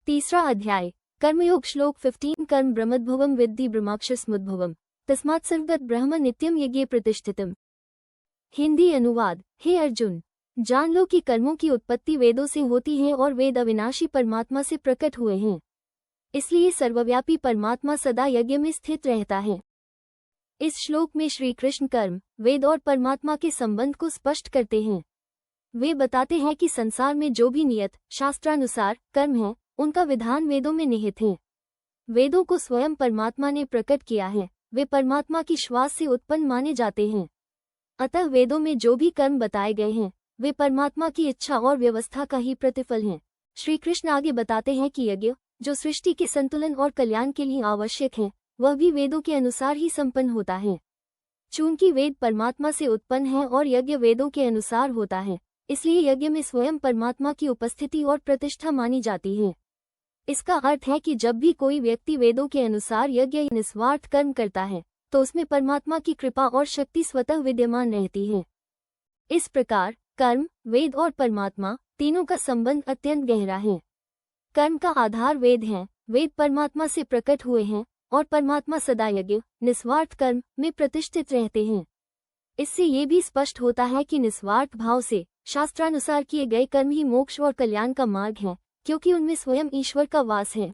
तीसरा अध्याय कर्मयोग श्लोक 15 कर्म ब्रह्मोद्भवम विद्धि ब्रह्माक्षसमुद्भवम तस्मात् सर्वगत ब्रह्म नित्यम यज्ञे प्रतिष्ठितम। हिंदी अनुवाद। हे अर्जुन, जान लो कि कर्मों की उत्पत्ति वेदों से होती है और वेद अविनाशी परमात्मा से प्रकट हुए हैं। इसलिए सर्वव्यापी परमात्मा सदा यज्ञ में स्थित रहता है। इस श्लोक में श्री कृष्ण कर्म, वेद और परमात्मा के संबंध को स्पष्ट करते हैं। वे बताते हैं कि संसार में जो भी नियत शास्त्रानुसार कर्म है, उनका विधान वेदों में निहित है। वेदों को स्वयं परमात्मा ने प्रकट किया है, वे परमात्मा की श्वास से उत्पन्न माने जाते हैं। अतः वेदों में जो भी कर्म बताए गए हैं, वे परमात्मा की इच्छा और व्यवस्था का ही प्रतिफल हैं। श्री कृष्ण आगे बताते हैं कि यज्ञ, जो सृष्टि के संतुलन और कल्याण के लिए आवश्यक है, वह भी वेदों के अनुसार ही संपन्न होता है। चूंकि वेद परमात्मा से उत्पन्न है और यज्ञ वेदों के अनुसार होता है, इसलिए यज्ञ में स्वयं परमात्मा की उपस्थिति और प्रतिष्ठा मानी जाती है। इसका अर्थ है कि जब भी कोई व्यक्ति वेदों के अनुसार यज्ञ या निस्वार्थ कर्म करता है, तो उसमें परमात्मा की कृपा और शक्ति स्वतः विद्यमान रहती है। इस प्रकार कर्म, वेद और परमात्मा तीनों का संबंध अत्यंत गहरा है। कर्म का आधार वेद हैं, वेद परमात्मा से प्रकट हुए हैं और परमात्मा सदा यज्ञ, निस्वार्थ कर्म में प्रतिष्ठित रहते हैं। इससे ये भी स्पष्ट होता है कि निस्वार्थ भाव से शास्त्रानुसार किए गए कर्म ही मोक्ष और कल्याण का मार्ग है, क्योंकि उनमें स्वयं ईश्वर का वास है।